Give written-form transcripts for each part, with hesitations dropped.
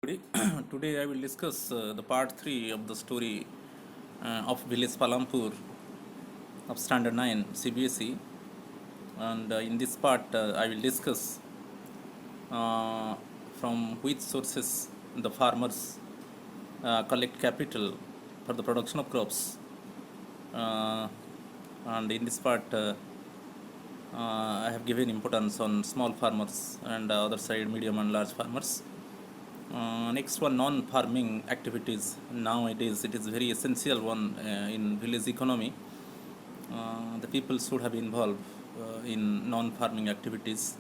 Today, today I will discuss the part 3 of the story of village Palampur of Standard 9 CBSE, and in this part I will discuss uh, from which sources the farmers collect capital for the production of crops. uh, and in this part I have given importance on small farmers and other side medium and large farmers. Next one, non-farming activities. Nowadays, it is very essential one in village economy. The people should have involved in non-farming activities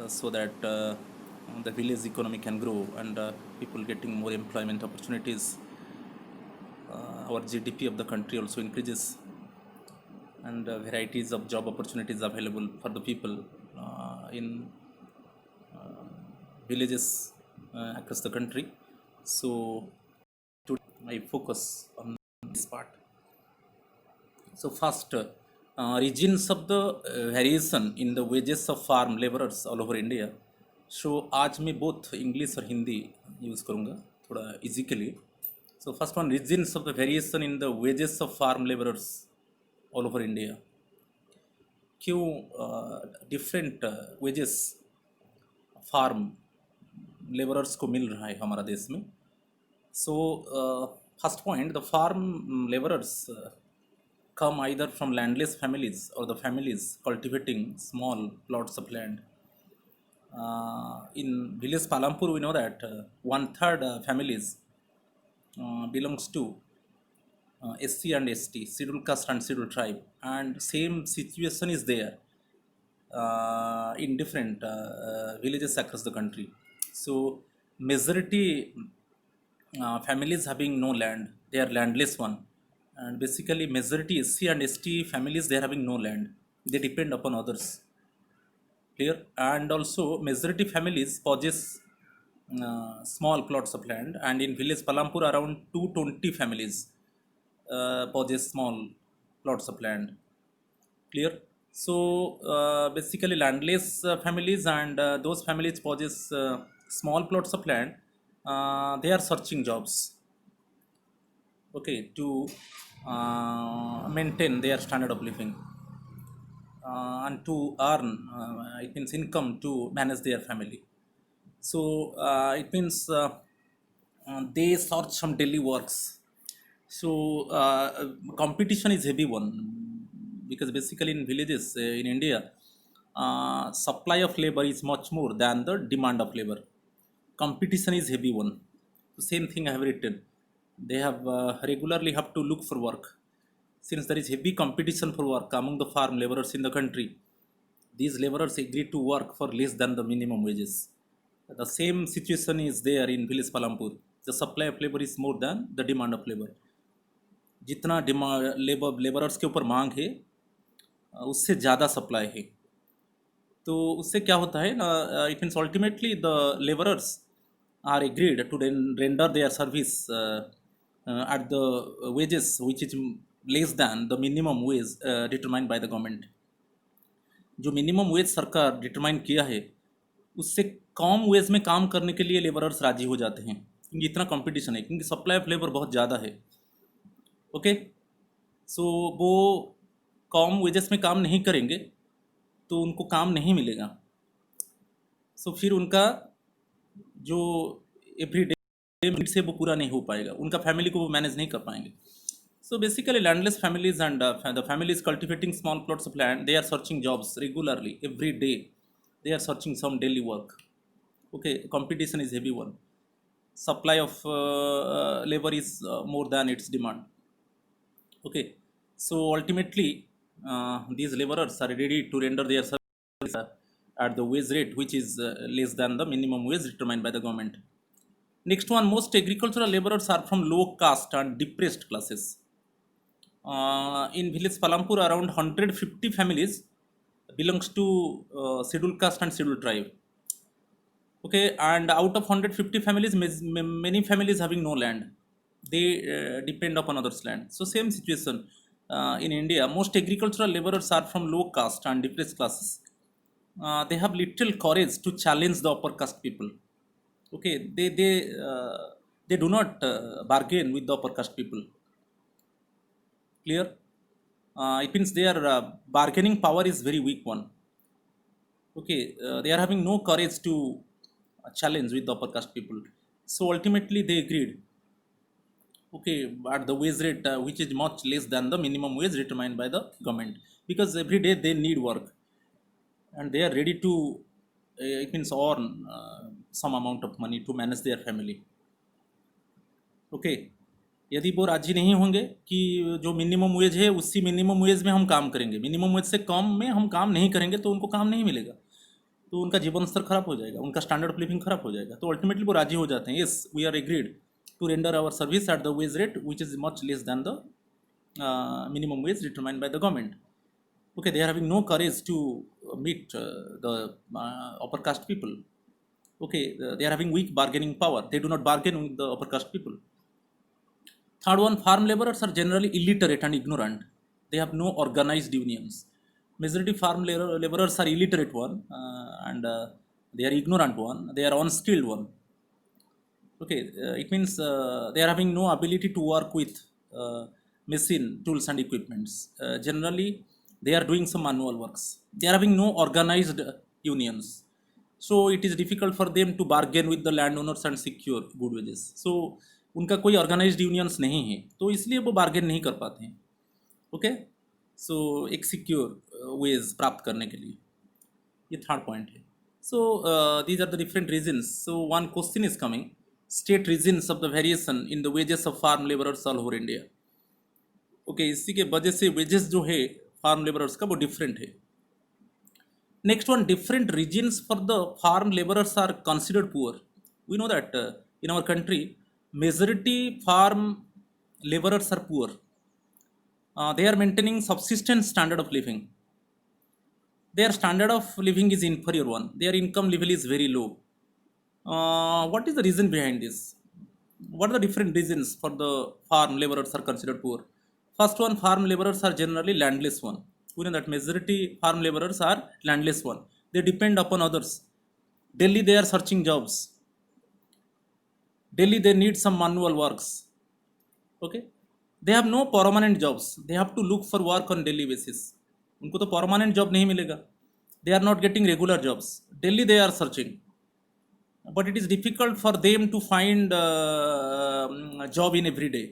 so that the village economy can grow and people getting more employment opportunities. Our GDP of the country also increases, and varieties of job opportunities available for the people in villages across the country. So today I focus on this part. So first, regions of the variation in the wages of farm laborers all over India. So आज मैं both English और Hindi use करूँगा थोड़ा easy के लिए. So first one, regions of the variation in the wages of farm laborers all over India. क्यों different wages farm labourers को मिल रहा है हमारा देश में. So first point, the farm labourers come either from landless families or the families cultivating small plots of land. In village Palampur, we know that one third families belongs to SC and ST, scheduled caste and scheduled tribe, and same situation is there in different villages across the country. So majority families having no land, they are landless one, and basically majority SC and ST families, they are having no land, they depend upon others. Clear? And also majority families possess small plots of land, and in village Palampur around 220 families possess small plots of land. Clear? So basically landless families and those families possess small plots of land. They are searching jobs, okay, to maintain their standard of living and to earn it means income to manage their family. So it means they search some daily works. So competition is heavy one, because basically in villages in India, supply of labor is much more than the demand of labor. Competition is heavy one. The same thing I have written. They have regularly have to look for work. Since there is heavy competition for work among the farm laborers in the country, these laborers agree to work for less than the minimum wages. The same situation is there in village Palampur. The supply of labor is more than the demand of labor. जितना demand labourers के ऊपर मांग है उससे ज़्यादा supply है. तो उससे क्या होता है ना, it means ultimately the labourers are agreed to render their service at the wages which is less than the minimum wage determined by the government. जो मिनिमम वेज सरकार डिटरमाइन किया है उससे कम वेज में काम करने के लिए लेबरर्स राजी हो जाते हैं, क्योंकि इतना कंपटीशन है, क्योंकि सप्लाई ऑफ लेबर बहुत ज़्यादा है. ओके, सो वो कम वेजेस में काम नहीं करेंगे तो उनको काम नहीं मिलेगा. सो फिर उनका जो एवरी डे नीड्स है वो पूरा नहीं हो पाएगा, उनका फैमिली को वो मैनेज नहीं कर पाएंगे. So basically, landless families and the families cultivating small plots of land, they are searching jobs regularly every day. They are searching some daily work. Okay, competition is heavy one. Supply of labor is more than its demand. Okay, so ultimately, these laborers are ready to render their service at the wage rate which is less than the minimum wage determined by the government. Next one, most agricultural laborers are from low caste and depressed classes. In village Palampur, around 150 families belongs to scheduled caste and scheduled tribe. Okay, and out of 150 families, many families having no land. They depend upon others' land. So same situation in India. Most agricultural laborers are from low caste and depressed classes. They have little courage to challenge the upper caste people. Okay, they do not bargain with the upper caste people. Clear? It means their bargaining power is very weak one. Okay, they are having no courage to challenge with the upper caste people. So ultimately they agreed, okay, at the wage rate which is much less than the minimum wage determined by the government, because every day they need work and they are ready to it means earn some amount of money to manage their family. Okay, यदि वो राजी नहीं होंगे कि जो minimum wage है उसी minimum wage में हम काम करेंगे, मिनिमम वेज से कम में हम काम नहीं करेंगे, तो उनको काम नहीं मिलेगा, तो उनका जीवन स्तर खराब हो जाएगा, उनका स्टैंडर्ड ऑफ लिविंग खराब हो जाएगा। तो अल्टीमेटली वो राजी हो जाते हैं, yes we are agreed to render our service at the wage rate which is much less than the minimum wage determined by the government. Okay, they are having no courage to meet the upper caste people. Okay, they are having weak bargaining power, they do not bargain with the upper caste people. Third one, farm laborers are generally illiterate and ignorant. They have no organized unions. Majority farm laborers are illiterate one, and they are ignorant one. They are unskilled one. Okay, it means they are having no ability to work with machine tools and equipments. Generally, they are doing some manual works. They are having no organized unions. So it is difficult for them to bargain with the landowners and secure good wages. So उनका कोई organised unions नहीं है, तो इसलिए वो bargain नहीं कर पाते हैं। ओके, सो एक सिक्योर वेज प्राप्त करने के लिए, ये थर्ड पॉइंट है। So these are the different reasons. So one question is coming, state reasons of the variation in the wages of farm labourers all over India. Okay, इसी के वजह से वेजेस जो है फार्म लेबरर्स का वो different है। Next one, different reasons for the farm labourers are considered poor. We know that in our country majority farm laborers are poor. They are maintaining subsistence standard of living. Their standard of living is inferior one. Their income level is very low. What is the reason behind this? What are the different reasons for the farm laborers are considered poor? First one, farm laborers are generally landless one. We know that majority farm laborers are landless one. They depend upon others. Daily they are searching jobs. Daily they need some manual works. Okay, they have no permanent jobs. They have to look for work on daily basis. उनको तो permanent job नहीं मिलेगा. They are not getting regular jobs. Daily they are searching, but it is difficult for them to find a job in every day.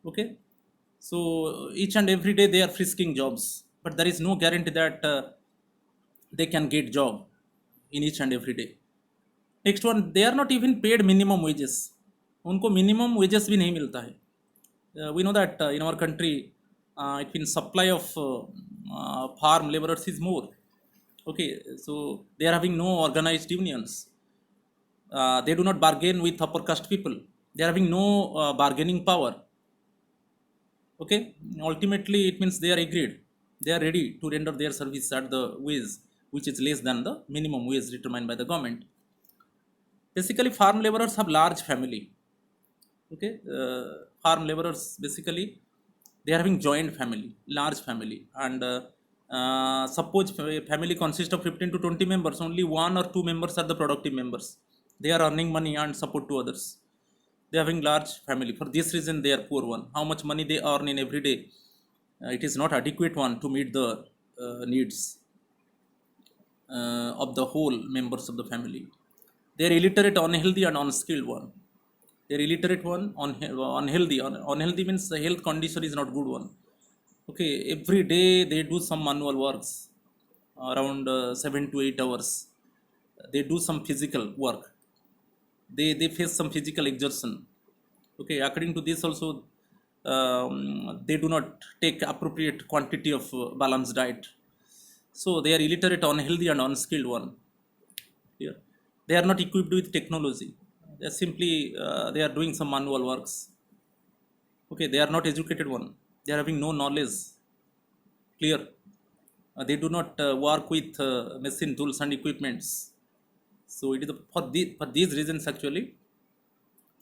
Okay, so each and every day they are frisking jobs, but there is no guarantee that they can get job in each and every day. Next one, they are not even paid minimum wages. उनको minimum wages भी नहीं मिलता है। We know that in our country it mean supply of farm labourers is more. Okay, so they are having no organised unions, they do not bargain with upper caste people, they are having no bargaining power. Okay, ultimately it means they are agreed, they are ready to render their service at the wage which is less than the minimum wage determined by the government. Basically farm laborers have large family. Okay, farm laborers basically they are having joint family, large family, and suppose family consists of 15 to 20 members, only one or two members are the productive members. They are earning money and support to others. They are having large family, for this reason they are poor one. How much money they earn in every day, it is not adequate one to meet the needs of the whole members of the family. They are illiterate, unhealthy and unskilled one. They are illiterate one, unhealthy. Unhealthy means the health condition is not good one. Okay, every day they do some manual works around 7 to 8 hours. They do some physical work. They face some physical exertion. Okay, according to this also they do not take appropriate quantity of balanced diet. So they are illiterate, unhealthy and unskilled one. Here, they are not equipped with technology. They are simply they are doing some manual works. Okay, they are not educated one. They are having no knowledge. Clear? They do not work with machine tools and equipments. So it is for these reasons actually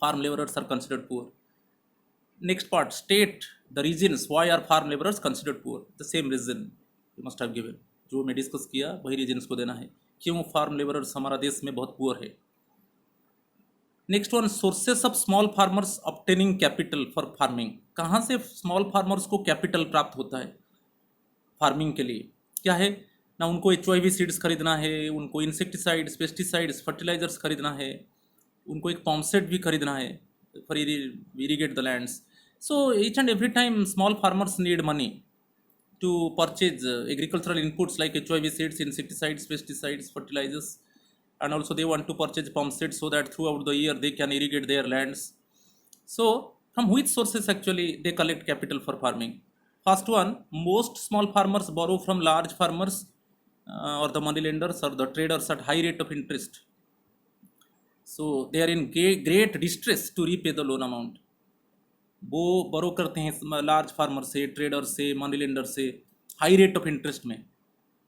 farm laborers are considered poor. Next part, state the reasons why are farm laborers considered poor. The same reason you must have given. जो मैं discuss किया वही regions को देना है, क्यों farm labourers हमारा देश में बहुत पुअर है। Next one, sources of small farmers obtaining capital for farming. कहाँ से स्मॉल फार्मर्स को कैपिटल प्राप्त होता है फार्मिंग के लिए? क्या है ना, उनको HYV सीड्स खरीदना है, उनको इंसेक्टिसाइड्स, पेस्टिसाइड्स, फर्टिलाइजर्स खरीदना है, उनको एक पंप सेट भी खरीदना है for irrigate the lands. So each and every time small farmers need money to purchase agricultural inputs like HYV seeds, insecticides, pesticides, fertilizers, and also they want to purchase pump sets so that throughout the year they can irrigate their lands. So from which sources actually they collect capital for farming? First one, most small farmers borrow from large farmers or the money lenders or the traders at high rate of interest. So they are in great distress to repay the loan amount. वो बोरो करते हैं large farmer से, trader से, money lender से high rate of interest में।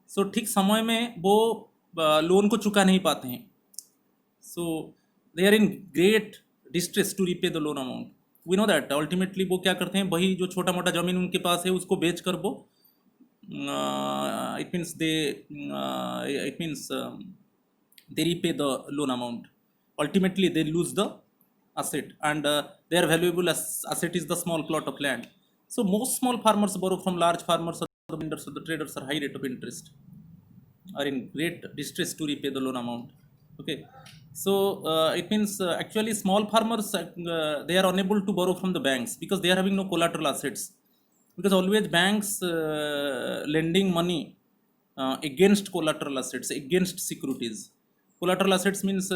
सो ठीक समय में वो लोन को चुका नहीं पाते हैं। So they are in great distress to repay the loan amount. We know that ultimately वो क्या करते हैं, वही जो छोटा मोटा ज़मीन उनके पास है उसको बेच कर वो it means they repay the loan amount. Ultimately they lose the asset, and their valuable asset is the small plot of land. So most small farmers borrow from large farmers or the vendors or the traders at high rate of interest, are in great distress to repay the loan amount. Okay, so it means actually small farmers they are unable to borrow from the banks because they are having no collateral assets, because always banks lending money against collateral assets, against securities. Collateral assets means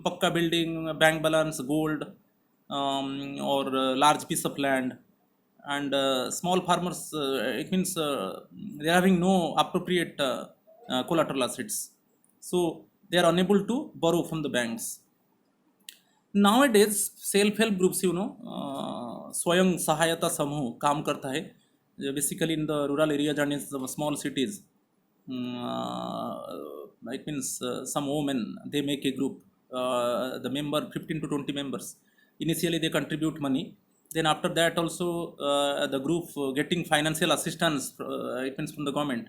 pakka building, bank balance, gold, or large piece of land. And small farmers, it means they are having no appropriate collateral assets. So they are unable to borrow from the banks. Nowadays self help groups, स्वयं सहायता समूह काम करता है basically in the rural areas and in small cities. It means some women, they make a group, the member 15 to 20 members. Initially they contribute money, then after that also the group getting financial assistance, it means from the government,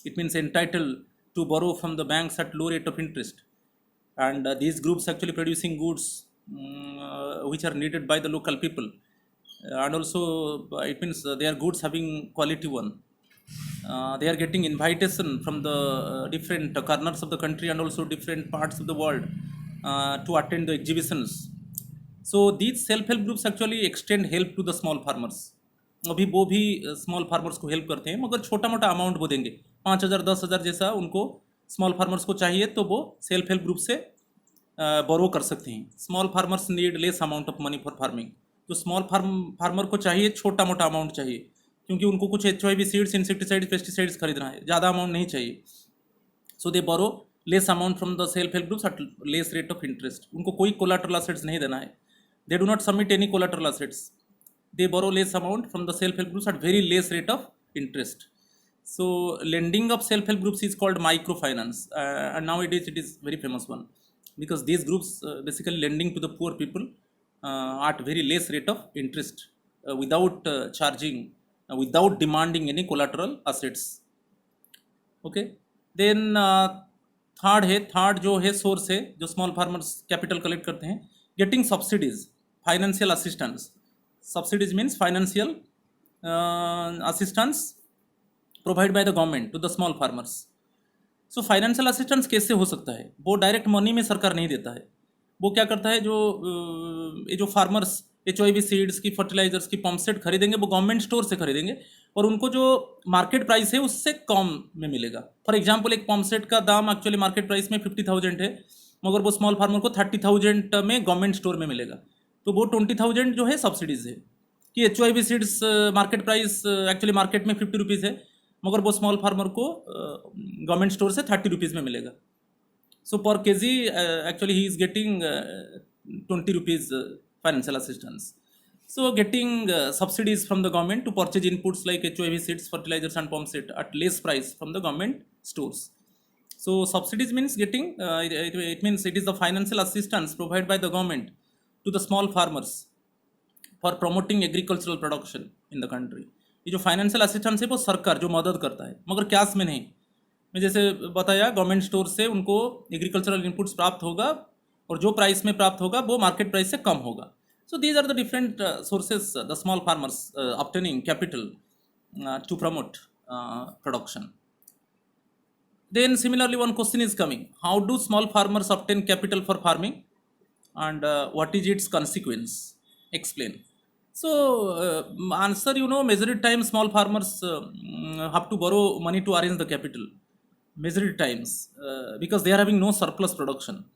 it means entitled to borrow from the banks at low rate of interest. And these groups actually producing goods which are needed by the local people, and also it means their goods having quality one. They are getting invitation from the different corners of the country and also different parts of the world to attend the exhibitions. So these self-help groups actually extend help to the small farmers. अभी वो भी small farmers को help करते हैं, मगर छोटा मोटा amount वो देंगे, 5,000 10,000 जैसा उनको स्मॉल फार्मर्स को चाहिए तो वो सेल्फ हेल्प ग्रुप से बोरो कर सकते हैं. Small farmers need less amount of money for farming. जो स्मॉल फार्मर को चाहिए छोटा मोटा अमाउंट चाहिए, क्योंकि उनको कुछ HYV सीड्स, इंसेक्टिसाइड्स, पेस्टिसाइड्स खरीदना है, ज़्यादा अमाउंट नहीं चाहिए. So they borrow less amount from the self help groups at less rate of interest. उनको कोई कोलाटरल असेट्स नहीं देना है, they do not submit any collateral assets. They borrow less amount from the self-help groups at very less rate of interest. So lending of self-help groups is called microfinance, and nowadays it is very famous one, because these groups basically lending to the poor people at very less rate of interest, without charging, without demanding any collateral assets. Okay, then third जो है source है जो small farmers capital collect करते हैं, getting subsidies, financial assistance. Subsidies means financial assistance provided by the government to the small farmers. So financial assistance कैसे हो सकता है? वो डायरेक्ट मनी में सरकार नहीं देता है. वो क्या करता है, ये जो फार्मर्स HYV सीड्स की, फर्टिलाइजर्स की पंप सेट खरीदेंगे वो गवर्नमेंट स्टोर से खरीदेंगे, और उनको जो मार्केट प्राइस है उससे कम में मिलेगा. फॉर एग्जाम्पल एक पंप सेट का दाम एक्चुअली मार्केट प्राइस में 50,000 है, मगर वो स्मॉल फार्मर को 30,000 में गवर्नमेंट स्टोर में मिलेगा. तो वो 20,000 जो है सब्सिडीज़ है. कि HYV seeds market price actually market में 50 रुपीज़ है, मगर वो स्मॉल फार्मर को गवर्नमेंट स्टोर से 30 रुपीज़ में मिलेगा. So per kg actually he is getting 20 rupees financial assistance. So getting subsidies from the government to purchase inputs like HYV seeds, fertilisers and pump set at less price from the government stores. So subsidies means getting it means it is the financial assistance provided by the government to the small farmers for promoting agricultural production in the country. ये जो financial assistance है वो सरकार जो मदद करता है, मगर कैश में नहीं. मैं जैसे बताया गवर्नमेंट स्टोर से उनको एग्रीकल्चरल इनपुट्स प्राप्त होगा और जो प्राइस में प्राप्त होगा वो मार्केट प्राइस से कम होगा. So these are the different sources the small farmers obtaining capital to promote production. Then similarly one question is coming: how do small farmers obtain capital for farming, and what is its consequence? Explain. So answer, majority time small farmers have to borrow money to arrange the capital, majority times, because they are having no surplus production.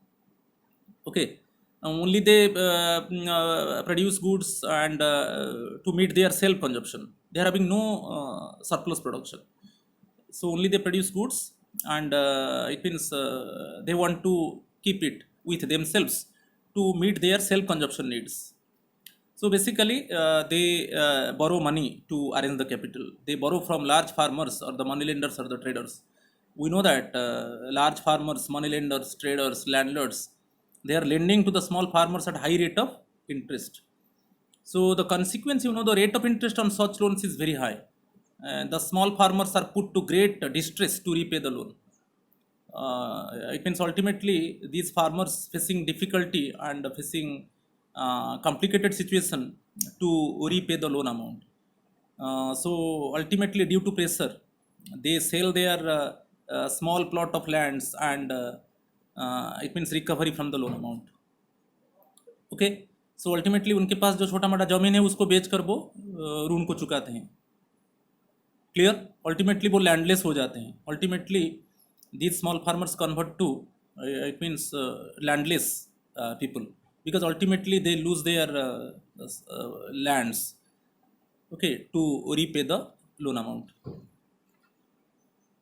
Okay. Only they produce goods and to meet their self consumption. They are having no surplus production, so only they produce goods, and it means they want to keep it with themselves to meet their self consumption needs. So basically they borrow money to arrange the capital. They borrow from large farmers or the money lenders or the traders. We know that large farmers, money lenders, traders, landlords, they are lending to the small farmers at high rate of interest. So the consequence, the rate of interest on such loans is very high. The small farmers are put to great distress to repay the loan. It means ultimately these farmers facing difficulty and facing complicated situation to repay the loan amount. So ultimately, due to pressure, they sell their small plot of lands, and it means recovery from the loan amount. Okay. So ultimately उनके पास जो छोटा मोटा जमीन है उसको बेचकर वो ऋण को चुकाते हैं. क्लियर. अल्टीमेटली वो लैंडलेस हो जाते हैं. Ultimately these small farmers convert to it means landless people, because ultimately they lose their lands, okay, to repay the loan amount.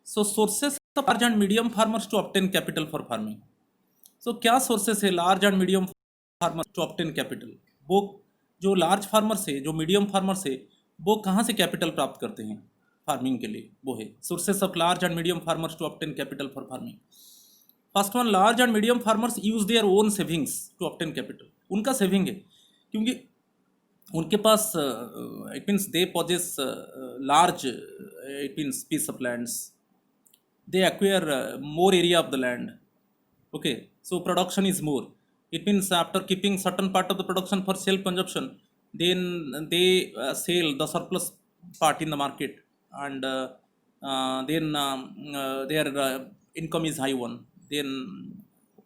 So sources of large and medium farmers to obtain capital for farming. So क्या sources है large and medium farmers to obtain capital? वो जो large farmers है, जो medium farmers है, वो कहाँ से capital प्राप्त करते हैं फार्मिंग के लिए? वो है sources of large and medium farmers to obtain capital for farming. First one, large and medium farmers use their own savings to obtain capital. उनका सेविंग है, क्योंकि उनके पास it means they possess large it means piece of lands. They acquire more area of the land. Okay. So production is more. It means after keeping certain part of the production for self consumption, then they sell the surplus part in the market, and then their income is high one. Then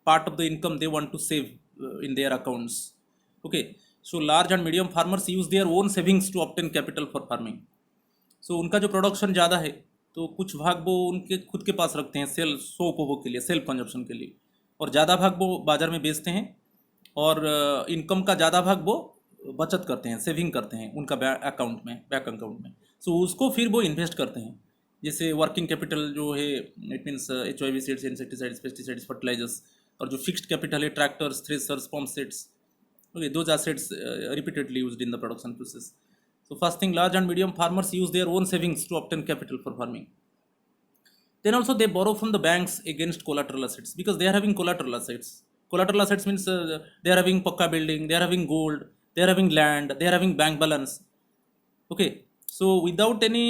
part of the income they want to save in their accounts. Okay. So large and medium farmers use their own savings to obtain capital for farming. So उनका जो production ज़्यादा है तो कुछ भाग वो उनके खुद के पास रखते हैं सेल्फ स्व उपभोग के लिए, सेल्फ कंजप्शन के लिए, और ज़्यादा भाग वो बाज़ार में बेचते हैं, और इनकम का ज़्यादा भाग वो बचत करते हैं, सेविंग करते हैं उनका बैंक अकाउंट में. सो उसको फिर वो इन्वेस्ट करते हैं. जैसे वर्किंग कैपिटल जो है, it means HIV seeds, insecticides, pesticides, fertilisers, और जो फिक्स्ड कैपिटल है, tractors, threshers, pump sets. Okay, those assets repeatedly used in the production process. So first thing, large and medium farmers use their own savings to obtain capital for farming. Then also they borrow from the banks against collateral assets, because they are having collateral assets. Collateral assets means they are having pakka building, they are having gold, they are having land, they are having bank balance. Okay. So without any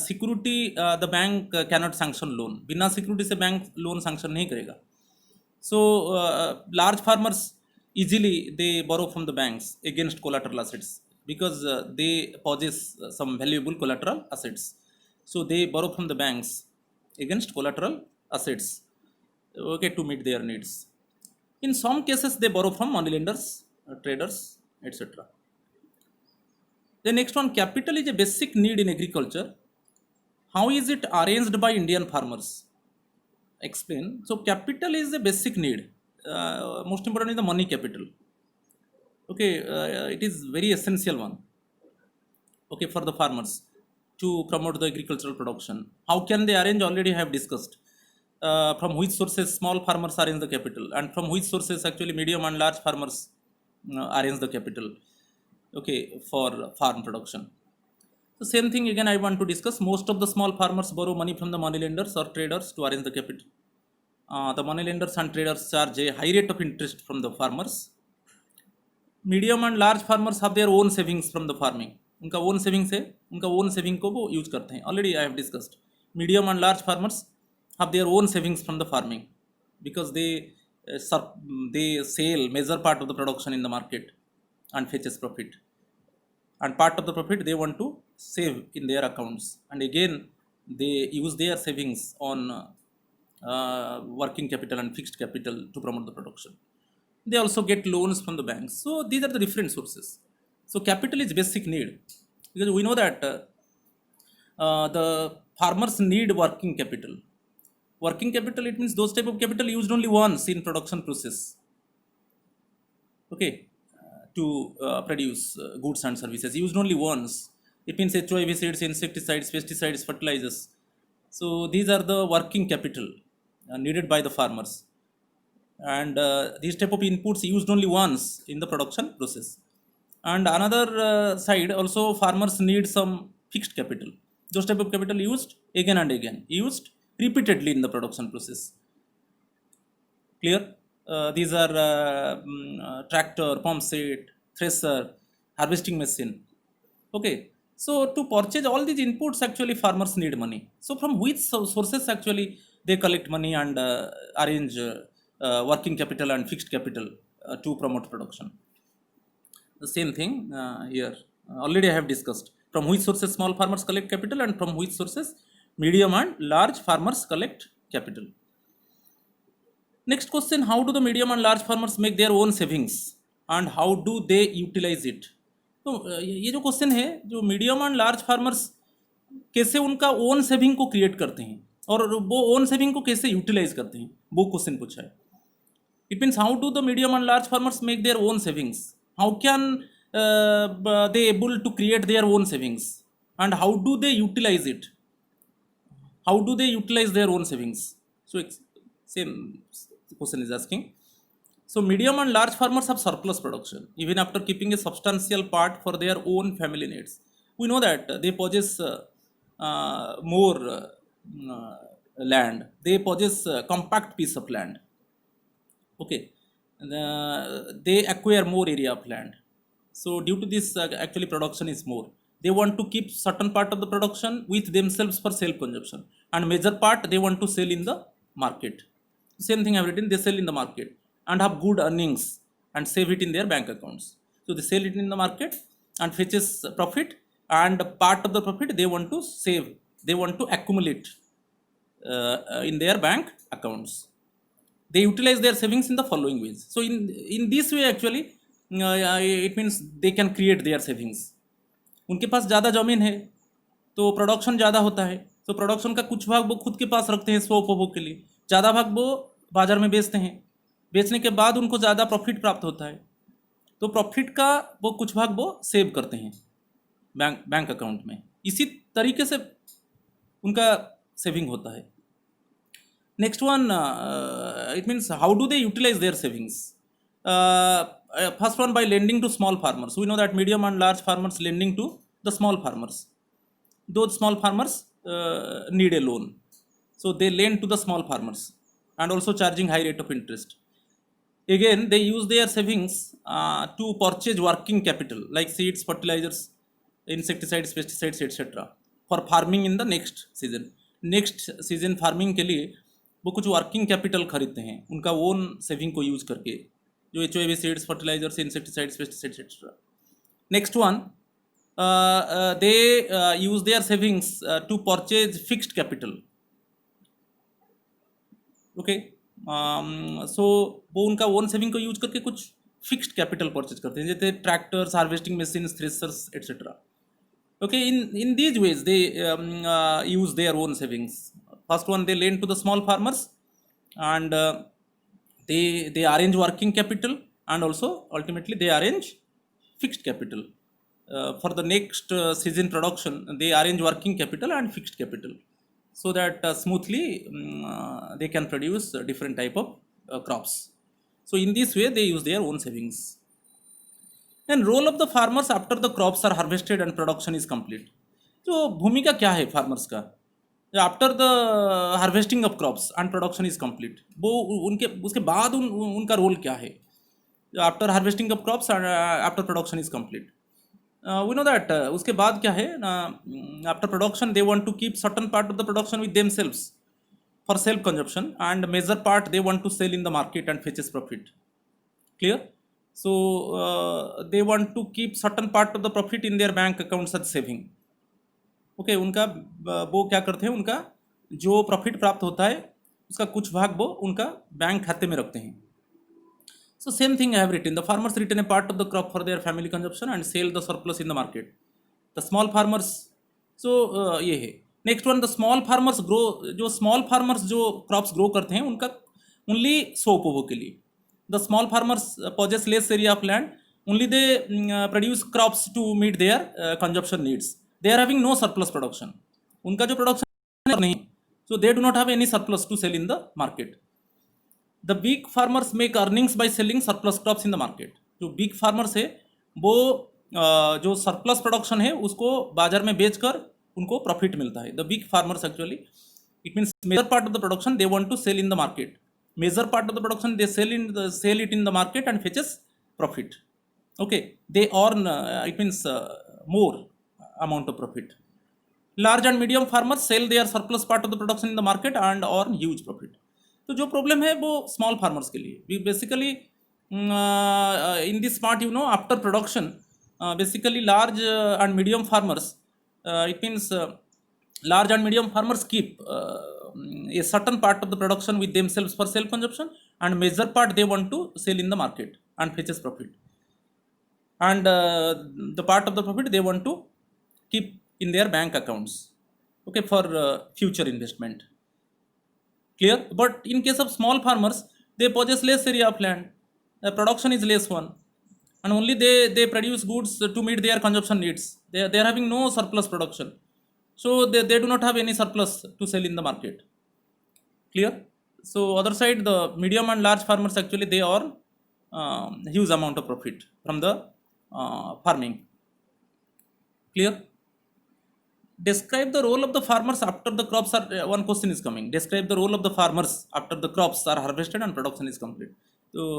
security the bank cannot sanction loan. बिना security से bank loan sanction नहीं करेगा. So large farmers easily they borrow from the banks against collateral assets, because they possess some valuable collateral assets. So they borrow from the banks against collateral assets, okay, to meet their needs. In some cases they borrow from money lenders, traders, etc. The next one, capital is a basic need in agriculture. How is it arranged by Indian farmers? Explain. So capital is a basic need. Most important is the money capital. Okay, it is very essential one. Okay, for the farmers to promote the agricultural production. How can they arrange? Already I have discussed. From which sources small farmers arrange the capital, and from which sources actually medium and large farmers arrange the capital, okay, for farm production. The same thing again I want to discuss. Most of the small farmers borrow money from the money lenders or traders to arrange the capital. The money lenders and traders charge a high rate of interest from the farmers. Medium and large farmers have their own savings from the farming. उनका own savings है, उनका own saving को वो use करते हैं. Already I have discussed. Medium and large farmers have their own savings from the farming, because they they sell major part of the production in the market and fetches profit, and part of the profit they want to save in their accounts, and again they use their savings on working capital and fixed capital to promote the production. They also get loans from the banks. So these are the different sources. So capital is basic need, because we know that the farmers need working capital. Working capital, it means those type of capital used only once in production process, okay, to produce goods and services, used only once. It means HIV seeds, insecticides, pesticides, fertilizers. So these are the working capital needed by the farmers, and these type of inputs used only once in the production process. And another side also, farmers need some fixed capital. Those type of capital used again and again, used repeatedly in the production process. Clear? These are tractor, pump set, thresher, harvesting machine. Okay. So to purchase all these inputs, actually farmers need money. So from which sources actually they collect money and arrange working capital and fixed capital to promote production? The same thing here. Already I have discussed from which sources small farmers collect capital, and from which sources medium and large farmers collect capital. Next question, how do the medium and large farmers make their own savings and how do they utilize it? तो ये जो question है, जो medium and large farmers कैसे उनका own saving को create करते हैं और वो ओन सेविंग को कैसे यूटिलाइज करते हैं, वो क्वेश्चन पूछा है. It means how do the medium and large farmers make their own savings? How can they able to create their own savings, and how do they utilize it? How do they utilize their own savings? So same question is asking. So medium and large farmers have surplus production even after keeping a substantial part for their own family needs. We know that they possess more land. They possess a compact piece of land. Okay, they acquire more area of land. So due to this, actually production is more. They want to keep certain part of the production with themselves for self consumption, and major part they want to sell in the market. Same thing I have written, they sell in the market and have good earnings and save it in their bank accounts. So they sell it in the market and fetches profit, and part of the profit they want to save, they want to accumulate in their bank accounts. They utilize their savings in the following ways. So in this way actually it means they can create their savings. उनके पास ज़्यादा ज़मीन है तो production ज़्यादा होता है, तो production का कुछ भाग वो खुद के पास रखते हैं स्व उपभोग के लिए, ज़्यादा भाग वो बाज़ार में बेचते हैं. बेचने के बाद उनको ज़्यादा प्रॉफिट प्राप्त होता है, तो प्रॉफिट का वो कुछ भाग वो सेव करते हैं बैंक अकाउंट में. इसी तरीके से उनका सेविंग होता है. Next one, it means how do they utilize their savings? First one, by lending to small farmers. We know that medium and large farmers lending to the small farmers. Those small farmers need a loan, so they lend to the small farmers and also charging high rate of interest. Again, they use their savings to purchase working capital like seeds, fertilizers, insecticides, pesticides, etc. for farming in the next season. Next season farming के लिए वो कुछ working capital खरीदते हैं उनका own saving को use करके, जो HIV seeds, fertilisers, insecticides, pesticides etcetera. Next one, they use their savings to purchase fixed capital. Okay, so वो उनका ओन सेविंग को यूज करके कुछ फिक्स्ड कैपिटल परचेज करते हैं, जैसे tractors, harvesting machines, threshers etcetera. Okay, in these ways they use their own savings. First one, they lend to the small farmers, and they arrange working capital, and also ultimately they arrange fixed capital for the next season production. They arrange working capital and fixed capital so that smoothly they can produce different type of crops. So in this way they use their own savings. And role of the farmers after the crops are harvested and production is complete. तो भूमिका क्या है farmers का after the harvesting of crops and production is complete? वो उनके उसके बाद उनका रोल क्या है after harvesting of crops and after production is complete? We know that उसके बाद क्या है, after production they want to keep certain part of the production with themselves for self consumption, and major part they want to sell in the market and fetches profit. Clear? So they want to keep certain part of the profit in their bank accounts as saving. Okay उनका वो क्या करते हैं, उनका जो profit प्राप्त होता है उसका कुछ भाग वो उनका बैंक खाते में रखते हैं. So same thing I have written. The farmers retain a part of the crop for their family consumption and sell the surplus in the market. The small farmers, so ये है. Next one, the small farmers grow, जो small farmers जो crops grow करते हैं उनका only स्व उपभोग के लिए. The small farmers possess less area of land, only they produce crops to meet their consumption needs. They are having no surplus production. उनका जो प्रोडक्शन नहीं, so they do not have any surplus to sell in the market. The big farmers make earnings by selling surplus crops in the market. जो big farmers है वो जो surplus production है उसको बाजार में बेचकर उनको प्रॉफिट मिलता है. The big farmers actually, it means major part of the production they want to sell in the market. Major part of the production they sell it in the market and fetches profit. Okay, they earn, it means more amount of profit. Large and medium farmers sell their surplus part of the production in the market and earn huge profit. तो जो problem है वो small farmers के लिए basically in this part, you know, after production basically large and medium farmers, it means large and medium farmers keep a certain part of the production with themselves for self consumption, and major part they want to sell in the market and fetches profit, and the part of the profit they want to keep in their bank accounts, okay, for future investment. Clear? But in case of small farmers, they possess less area of land, the production is less one, and only they produce goods to meet their consumption needs. They are having no surplus production, so they do not have any surplus to sell in the market. Clear? So other side, the medium and large farmers actually they earn huge amount of profit from the farming. Clear? Describe the role of the farmers after the crops are, one question is coming. Describe the role of the farmers after the crops are harvested and production is complete. So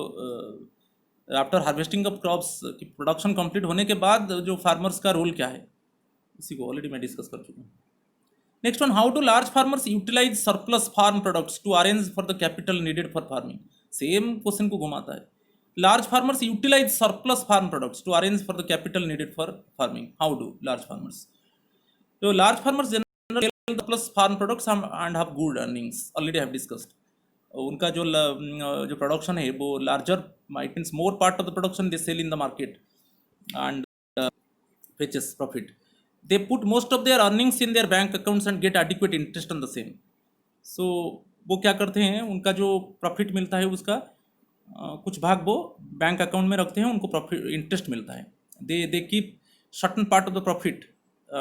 after harvesting of crops की production complete होने के बाद जो farmers का role क्या है, इसी को ऑलरेडी मैं डिस्कस कर चुका हूँ. Next one, how to large farmers utilise surplus farm products to arrange for the capital needed for farming. Same question को घुमाता है. Large farmers utilise surplus farm products to arrange for the capital needed for farming. How do large farmers? तो large farmers generally surplus farm products and have good earnings. Already have discussed. उनका जो production है वो larger, it means more part of the production they sell in the market and fetches profit. They put most of their earnings in their bank accounts and get adequate interest on the same. So वो क्या करते हैं, उनका जो profit मिलता है उसका कुछ भाग वो बैंक अकाउंट में रखते हैं, उनको प्रॉफिट इंटरेस्ट मिलता है. They keep certain part of the profit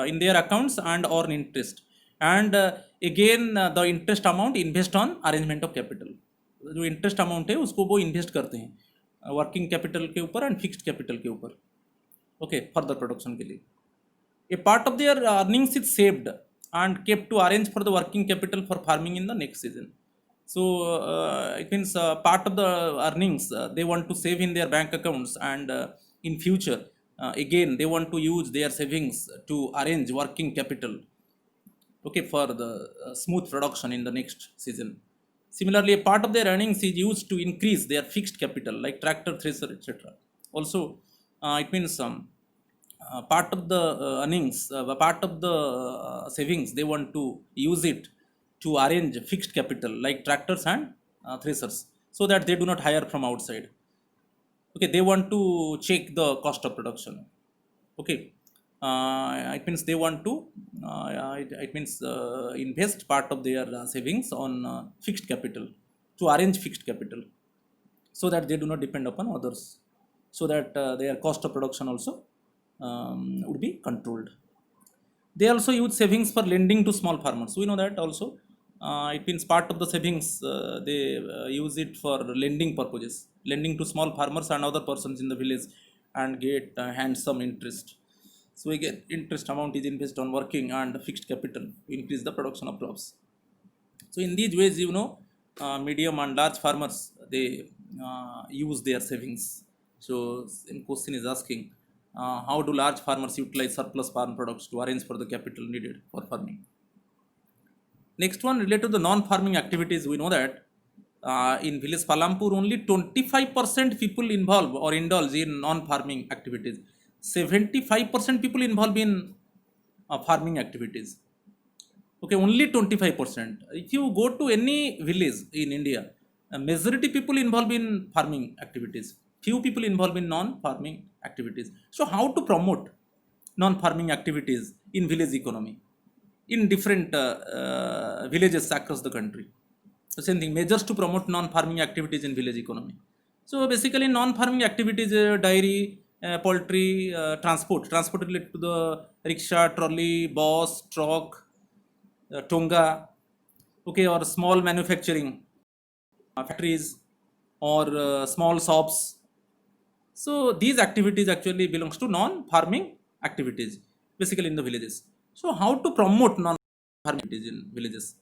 in their accounts and earn interest, and again the interest amount invest on arrangement of capital. जो इंटरेस्ट अमाउंट है उसको वो इन्वेस्ट करते हैं वर्किंग कैपिटल के ऊपर एंड फिक्स्ड कैपिटल के ऊपर, ओके, फर्दर प्रोडक्शन के लिए. A part of their earnings is saved and kept to arrange for the working capital for farming in the next season. So it means part of the earnings they want to save in their bank accounts, and in future again they want to use their savings to arrange working capital, okay, for the smooth production in the next season. Similarly, a part of their earnings is used to increase their fixed capital like tractor, thresher, etc. Also it means part of the earnings, part of the savings they want to use it to arrange fixed capital like tractors and threshers, so that they do not hire from outside. Okay, they want to check the cost of production. Okay, it means they want to it means invest part of their savings on fixed capital, to arrange fixed capital, so that they do not depend upon others, so that their cost of production also would be controlled. They also use savings for lending to small farmers. We know that also. It means part of the savings they use it for lending purposes, lending to small farmers and other persons in the village, and get handsome interest. So we get interest amount is invested on working and fixed capital to increase the production of crops. So in these ways, you know, medium and large farmers they use their savings. So same question is asking, how do large farmers utilize surplus farm products to arrange for the capital needed for farming? Next one related to the non-farming activities. We know that in village Palampur only 25% people involve or indulge in non-farming activities. 75% people involve in farming activities. Okay, only 25%. If you go to any village in India, majority people involved in farming activities, few people involved in non-farming activities. So how to promote non-farming activities in village economy in different villages across the country? So same thing, measures to promote non-farming activities in village economy. So basically non-farming activities, dairy, poultry, transport related to the rickshaw, trolley, bus, truck, tonga, okay, or small manufacturing factories, or small shops. So these activities actually belongs to non-farming activities, basically in the villages. So how to promote non-farming activities in villages?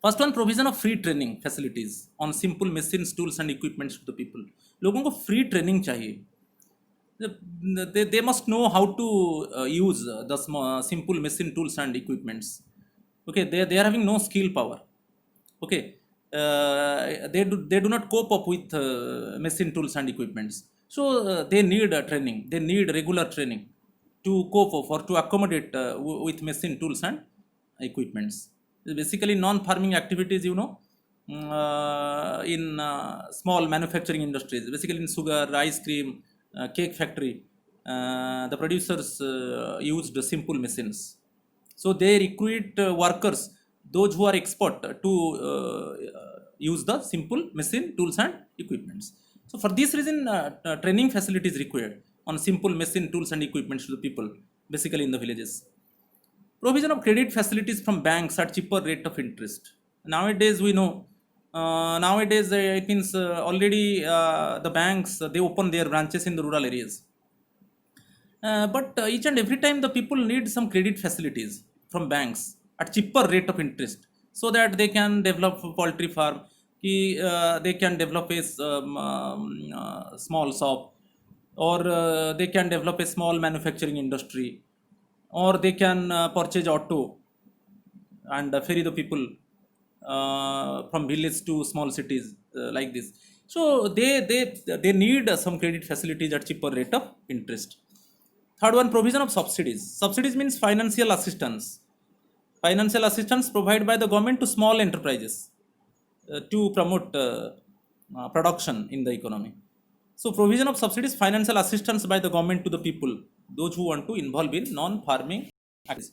First one, provision of free training facilities on simple machines, tools and equipments to the people. लोगों को free training चाहिए. They must know how to use the simple machine, tools and equipments. Okay, they are having no skill power. Okay, they do not cope up with machine, tools and equipments. So they need training. They need regular training to cope up or to accommodate with machine, tools and equipments. Basically non-farming activities, in small manufacturing industries, basically in sugar, ice cream, cake factory, the producers used simple machines. So they recruit workers, those who are expert to use the simple machine, tools and equipments. So for this reason, training facilities required on simple machine, tools and equipments to the people, basically in the villages. Provision of credit facilities from banks at cheaper rate of interest. Nowadays we know, it means already the banks, they open their branches in the rural areas. But each and every time the people need some credit facilities from banks at cheaper rate of interest, so that they can develop a poultry farm, they can develop a small shop, or they can develop a small manufacturing industry, or they can purchase auto and ferry the people from village to small cities, like this. So they need some credit facilities at cheaper rate of interest. Third one, provision of subsidies. Subsidies means financial assistance. Financial assistance provided by the government to small enterprises to promote production in the economy. So provision of subsidies, financial assistance by the government to the people, those who want to involve in non-farming activities.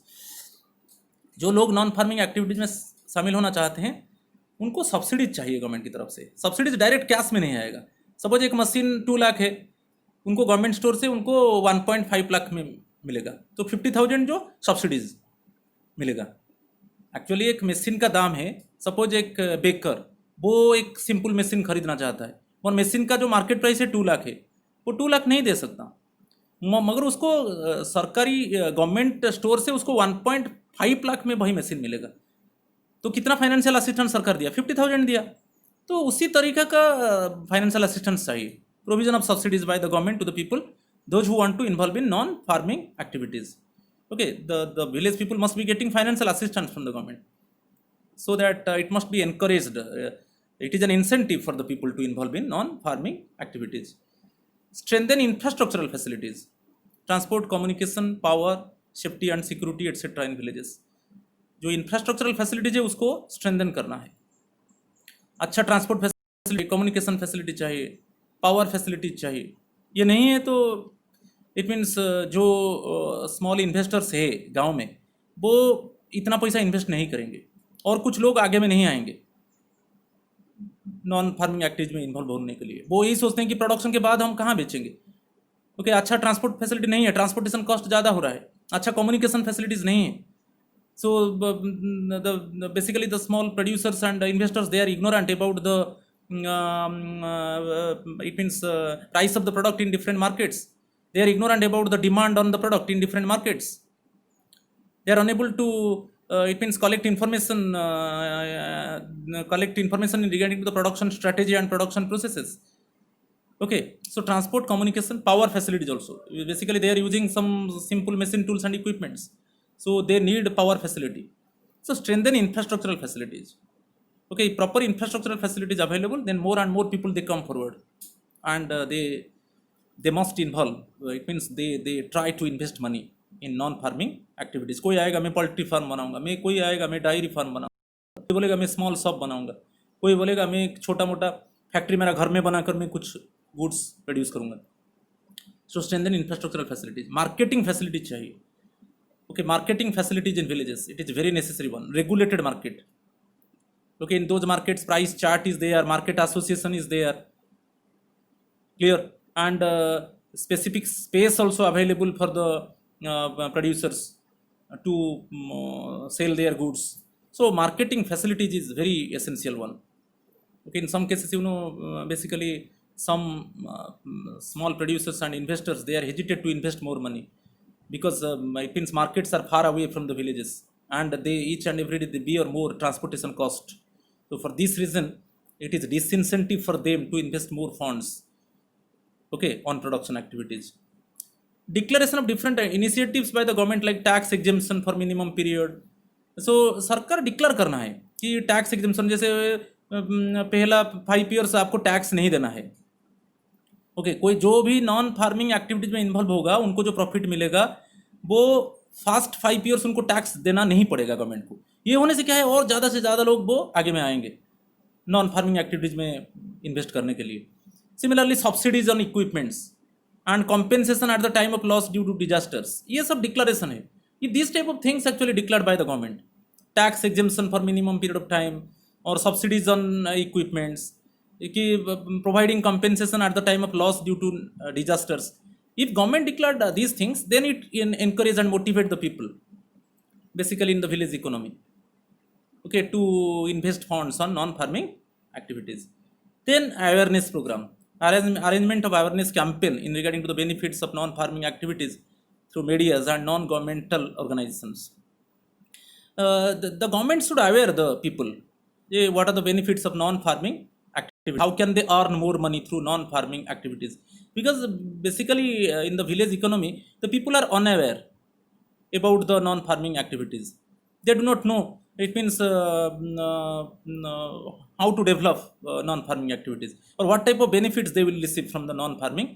जो लोग non farming activities में शामिल होना चाहते हैं, उनको subsidies चाहिए government की तरफ से. सब्सिडीज डायरेक्ट कैश में नहीं आएगा. सपोज एक मशीन 2 लाख है, उनको गवर्नमेंट स्टोर से उनको 1.5 लाख में मिलेगा, तो 50,000 जो सब्सिडीज मिलेगा. एक्चुअली एक मशीन का दाम है, सपोज एक बेकर वो एक सिंपल मशीन खरीदना चाहता है और मशीन का जो मार्केट प्राइस है 2 लाख है, वो 2 लाख नहीं दे सकता, मगर उसको सरकारी गवर्नमेंट स्टोर से उसको 1.5 लाख में वही मशीन मिलेगा. तो कितना फाइनेंशियल असिस्टेंस सरकार दिया? 50,000 दिया. तो उसी तरीका का फाइनेंशियल असिस्टेंस चाहिए. Provision of subsidies by the government to the people those who want to involve in non farming activities. Okay, the village people must be getting financial assistance from the government, so that it must be encouraged. It is an incentive for the people to involve in non-farming activities. Strengthen infrastructural facilities, transport, communication, power, safety and security etc. in villages. जो infrastructural facilities है उसको strengthen करना है. अच्छा transport facility, communication facility चाहिए, power facility चाहिए. ये नहीं है तो इट मीन्स जो स्मॉल इन्वेस्टर्स है गांव में, वो इतना पैसा इन्वेस्ट नहीं करेंगे और कुछ लोग आगे में नहीं आएंगे नॉन फार्मिंग एक्टिविटीज में इन्वॉल्व होने के लिए. वो यही सोचते हैं कि प्रोडक्शन के बाद हम कहाँ बेचेंगे. ओके, अच्छा ट्रांसपोर्ट फैसिलिटी नहीं है, ट्रांसपोर्टेशन कॉस्ट ज़्यादा हो रहा है. अच्छा कम्युनिकेशन फैसिलिटीज़ नहीं है. So basically the small producers and investors, they are ignorant about the it means price of the product in different markets. They are ignorant about the demand on the product in different markets. They are unable to it means collect information regarding to the production strategy and production processes. Okay, so transport, communication, power facilities also. Basically they are using some simple machine, tools and equipments. So they need power facility. So strengthen infrastructural facilities. Okay, proper infrastructural facilities available, then more and more people they come forward, and they must involve. It means they try to invest money in non-farming activities. कोई आएगा मैं poultry farm बनाऊंगा, मैं कोई आएगा मैं diary farm बनाऊंगा, कोई बोलेगा मैं स्मॉल शॉप बनाऊंगा, कोई बोलेगा मैं एक छोटा मोटा फैक्ट्री मेरा घर में बनाकर मैं कुछ गुड्स प्रोड्यूस करूंगा. So strengthen infrastructural facilities. Marketing facilities चाहिए. Okay, marketing facilities in villages. It is very necessary one. Regulated market. Okay, in those markets, price chart is there, market association is there. Clear. And specific space also available for the producers to sell their goods. So marketing facilities is very essential one. Okay, in some cases, basically some small producers and investors they are hesitant to invest more money because it means markets are far away from the villages and they each and every day they bear more transportation cost. So for this reason, it is disincentive for them to invest more funds. Okay, on production activities. Declaration of different initiatives by the government like tax exemption for minimum period. So सरकार declare करना है कि tax exemption जैसे पहला 5 years आपको tax नहीं देना है. ओके, कोई जो भी नॉन फार्मिंग एक्टिविटीज में इन्वॉल्व होगा उनको जो प्रॉफिट मिलेगा वो फास्ट 5 ईयर्स उनको टैक्स देना नहीं पड़ेगा गवर्नमेंट को. ये होने से क्या है और ज़्यादा से ज़्यादा लोग वो आगे में आएंगे नॉन फार्मिंग एक्टिविटीज में इन्वेस्ट करने के लिए. Similarly subsidies on equipments and compensation at the time of loss due to disasters, ये सब डिक्लेरेशन है. ये this type of things actually declared by the government. Tax exemption for minimum period of time और subsidies on equipments कि providing compensation at the time of loss due to disasters. If government declared these things, then it encourage and motivate the people basically in the village economy, okay, to invest funds on non-farming activities. Then awareness program, arrangement of awareness campaign in regarding to the benefits of non-farming activities through medias and non-governmental organizations. The government should aware the people what are the benefits of non-farming activity, how can they earn more money through non-farming activities, because basically in the village economy the people are unaware about the non-farming activities. They do not know, it means how to develop non-farming activities or what type of benefits they will receive from the non-farming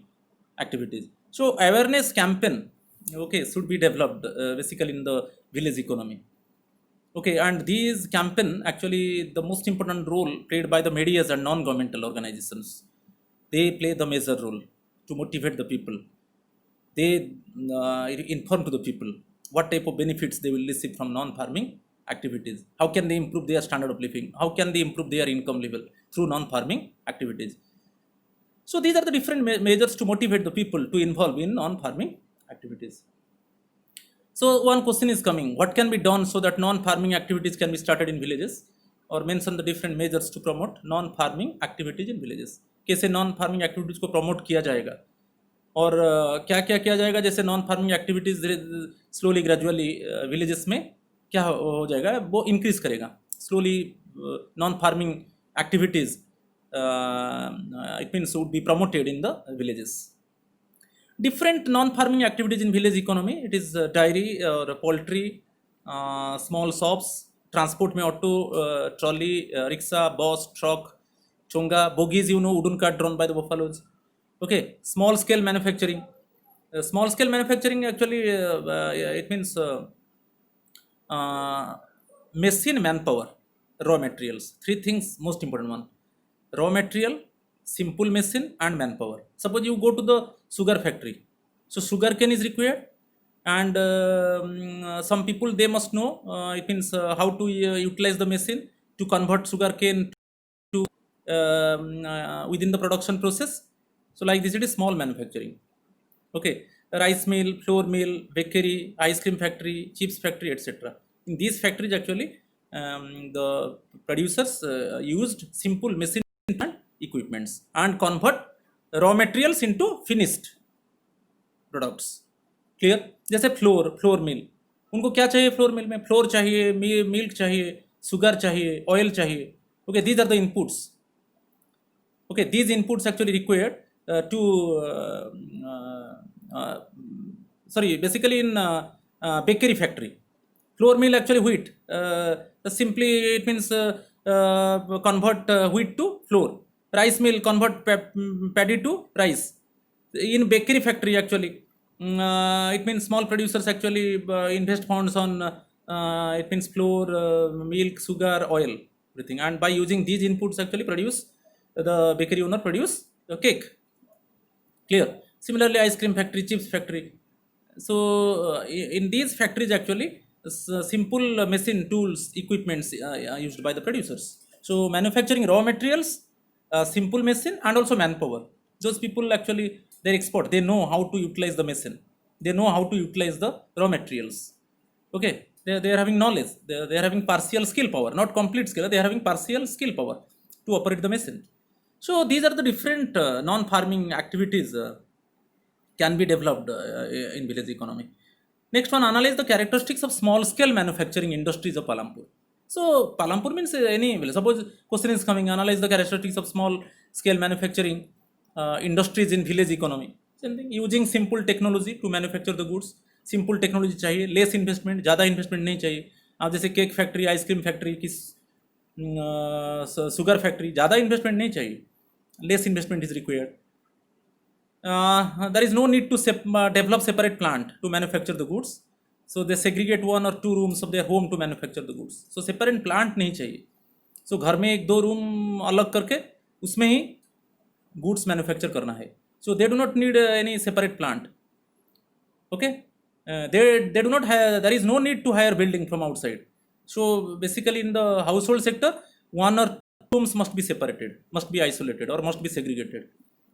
activities. So awareness campaign, okay, should be developed basically in the village economy. Okay, and these campaign actually the most important role played by the medias and non-governmental organizations. They play the major role to motivate the people. They inform to the people what type of benefits they will receive from non-farming activities. How can they improve their standard of living? How can they improve their income level through non-farming activities? So these are the different measures to motivate the people to involve in non-farming activities. So one question is coming, what can be done so that non-farming activities can be started in villages, or mention the different measures to promote non-farming activities in villages. कैसे non-farming activities को promote किया जाएगा और क्या क्या किया जाएगा, जैसे non-farming activities slowly gradually villages में क्या हो जाएगा, वो increase करेगा slowly. Non-farming activities it means would be promoted in the villages. Different non-farming activities in village economy, it is dairy or poultry, small shops, transport में auto, trolley, rickshaw, bus, truck, chonga, bogies, wooden cart drawn by the buffaloes. Okay, small scale manufacturing. Small scale manufacturing actually it means machine, manpower, raw materials. Three things most important one: raw material, simple machine and manpower. Suppose you go to the sugar factory, so sugar cane is required, and some people they must know it means how to utilize the machine to convert sugar cane to within the production process. So like this, it is small manufacturing. Okay, rice mill, flour mill, bakery, ice cream factory, chips factory, etc. In these factories actually the producers used simple machine and equipments and convert raw materials into finished products. Clear? जैसे flour mill, उनको क्या चाहिए flour mill में? Floor चाहिए, milk चाहिए, sugar चाहिए, oil चाहिए. Okay, these are the inputs. Okay, these inputs actually required to basically in bakery factory. Flour mill actually wheat. Simply it means convert wheat to flour. Rice mill convert paddy to rice. In bakery factory actually, it means small producers actually invest funds on it means flour, milk, sugar, oil, everything, and by using these inputs actually produce the bakery owner produce the cake. Clear. Similarly, ice cream factory, chips factory. So in these factories actually simple machine tools equipments are used by the producers. So manufacturing raw materials, simple machine and also manpower. Those people actually they export, they know how to utilize the machine, they know how to utilize the raw materials. Okay, they are having knowledge, they are having partial skill power, not complete skill, they are having partial skill power to operate the machine. So these are the different non-farming activities can be developed in village economy. Next one, analyze the characteristics of small scale manufacturing industries of Palampur. So Palampur means any village. Suppose question is coming, analyze the characteristics of small scale manufacturing industries in village economy. Same thing, using simple technology to manufacture the goods. Simple technology चाहिए, less investment, ज़्यादा investment नहीं चाहिए. आप जैसे cake factory, ice cream factory, किस sugar factory, ज़्यादा investment नहीं चाहिए, less investment is required. There is no need to develop separate plant to manufacture the goods. So they segregate 1 or 2 rooms of their home to manufacture the goods. So separate plant नहीं चाहिए. So घर में 1-2 room अलग करके उसमें ही goods manufacture करना है. So they do not need any separate plant. Okay, they do not have, there is no need to hire building from outside. So basically in the household sector 1 or 2 rooms must be separated, must be isolated or must be segregated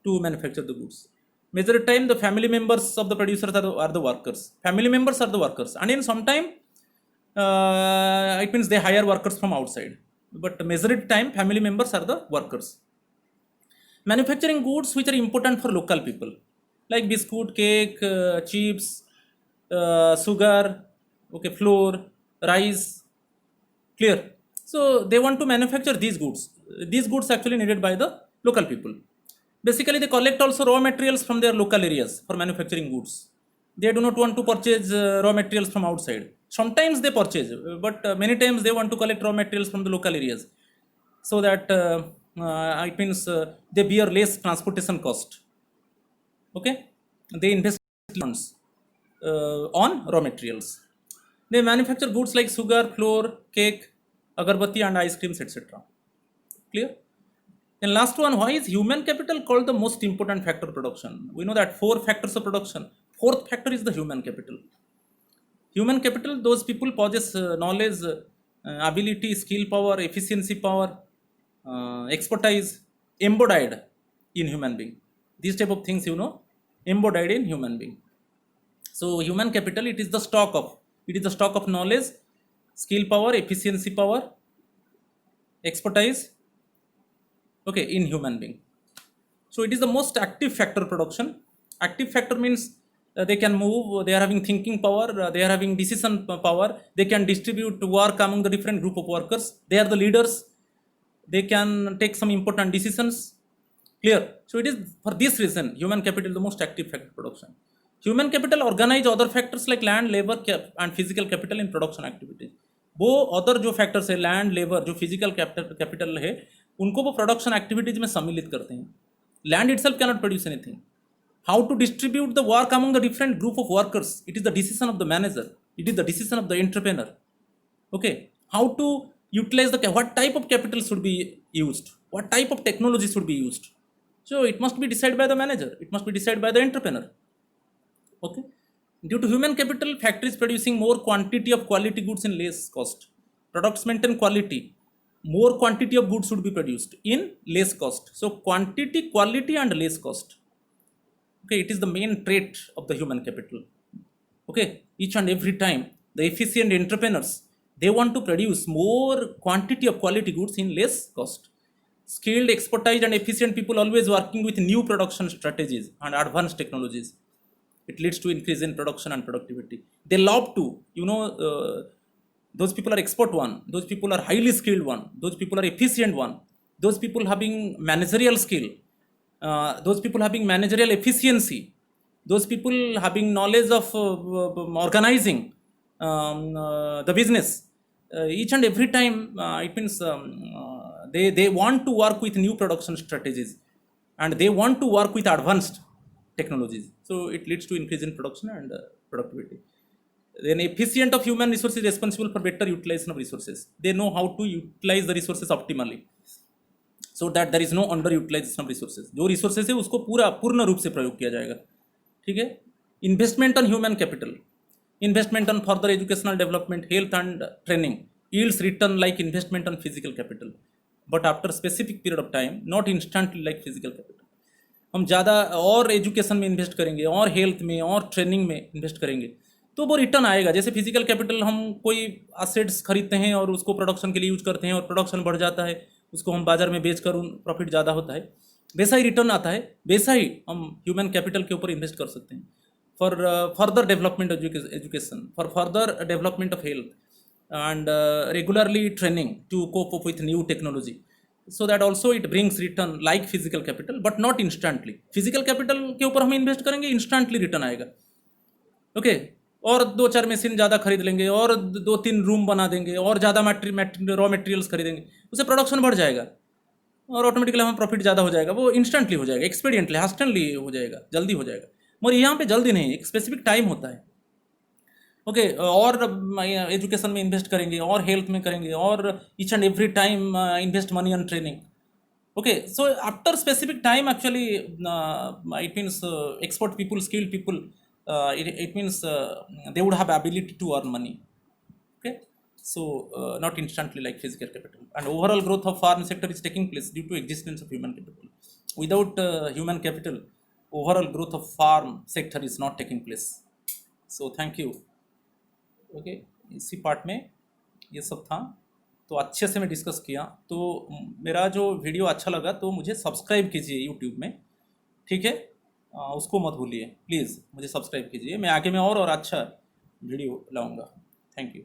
to manufacture the goods. Major time the family members of the producers are the workers, family members are the workers, and in some time it means they hire workers from outside, but majority time family members are the workers. Manufacturing goods which are important for local people like biscuit, cake, chips, sugar, okay, flour, rice. Clear. So they want to manufacture these goods. These goods actually needed by the local people. Basically, they collect also raw materials from their local areas for manufacturing goods. They do not want to purchase raw materials from outside. Sometimes they purchase, but many times they want to collect raw materials from the local areas, so that it means they bear less transportation cost. Okay, they invest funds on raw materials. They manufacture goods like sugar, flour, cake, agarbatti, and ice creams, etc. Clear? And last one, why is human capital called the most important factor of production? We know that 4 factors of production. Fourth factor is the human capital. Human capital, those people possess knowledge, ability, skill power, efficiency power, expertise, embodied in human being. These type of things, embodied in human being. So human capital, it is the stock of knowledge, skill power, efficiency power, expertise, okay, in human being. So it is the most active factor production. Active factor means they can move, they are having thinking power, they are having decision power, they can distribute work among the different group of workers, they are the leaders, they can take some important decisions. Clear? So it is for this reason human capital is the most active factor production. Human capital organize other factors like land, labor and physical capital in production activities. वो other जो factors है, land, labour, जो physical capital है, उनको वो production activities में सम्मिलित करते हैं. Land itself cannot produce anything. How to distribute the work among the different group of workers, it is the decision of the manager, it is the decision of the entrepreneur. Okay, how to utilize what type of capital should be used, what type of technology should be used. So it must be decided by the manager, it must be decided by the entrepreneur. Okay, due to human capital, factories producing more quantity of quality goods in less cost. Products maintain quality, more quantity of goods should be produced in less cost. So quantity, quality and less cost. Okay, it is the main trait of the human capital. Okay, each and every time the efficient entrepreneurs, they want to produce more quantity of quality goods in less cost. Skilled, expertise and efficient people always working with new production strategies and advanced technologies. It leads to increase in production and productivity. They love to, those people are expert one, those people are highly skilled one, those people are efficient one, those people having managerial skill, those people having managerial efficiency, those people having knowledge of organizing, the business, each and every time it means they want to work with new production strategies, and they want to work with advanced technologies. So it leads to increase in production and productivity. Then efficient of human resources responsible for better utilization of resources. They know how to utilize the resources optimally, so that there is no underutilization of resources. जो resources है उसको पूर्ण रूप से प्रयोग किया जाएगा, ठीक है. Investment on human capital, investment on further educational development, health and training yields return like investment on physical capital, but after specific period of time, not instantly like physical capital. हम ज़्यादा और एजुकेशन में invest करेंगे और health में और training में invest करेंगे तो वो रिटर्न आएगा. जैसे फिजिकल कैपिटल, हम कोई असेट्स खरीदते हैं और उसको प्रोडक्शन के लिए यूज करते हैं और प्रोडक्शन बढ़ जाता है, उसको हम बाजार में बेचकर उन प्रॉफिट ज़्यादा होता है, वैसा ही रिटर्न आता है. वैसा ही हम ह्यूमन कैपिटल के ऊपर इन्वेस्ट कर सकते हैं for further development education, for further development of health and regularly training to cope up with new technology, so that also it brings return like physical capital but not instantly. Physical capital के ऊपर हम invest करेंगे, instantly return आएगा. Okay, और 2-4 machine ज़्यादा खरीद लेंगे और 2-3 रूम बना देंगे और ज़्यादा रॉ मटेरियल्स खरीदेंगे, उससे प्रोडक्शन बढ़ जाएगा और ऑटोमेटिकली हमें प्रॉफिट ज़्यादा हो जाएगा. वो इंस्टेंटली हो जाएगा, एक्सपीडियंटली, हास्टेंटली हो जाएगा, जल्दी हो जाएगा. मगर यहाँ पे जल्दी नहीं, एक स्पेसिफिक टाइम होता है. ओके, और एजुकेशन में इन्वेस्ट करेंगे और हेल्थ में करेंगे और each and every time invest money on training. Okay, so after specific time, actually, it means expert people, skilled people, it means they would have ability to earn money. Okay, so not instantly like physical capital. And overall growth of farm sector is taking place due to existence of human capital. Without human capital, overall growth of farm sector is not taking place. So thank you. Okay, इसी part में ये सब था, तो अच्छे से मैं discuss किया. तो मेरा जो वीडियो अच्छा लगा तो मुझे सब्सक्राइब कीजिए यूट्यूब में, ठीक है. उसको मत भूलिए, प्लीज़ मुझे सब्सक्राइब कीजिए. मैं आगे में और अच्छा वीडियो लाऊंगा. Thank you.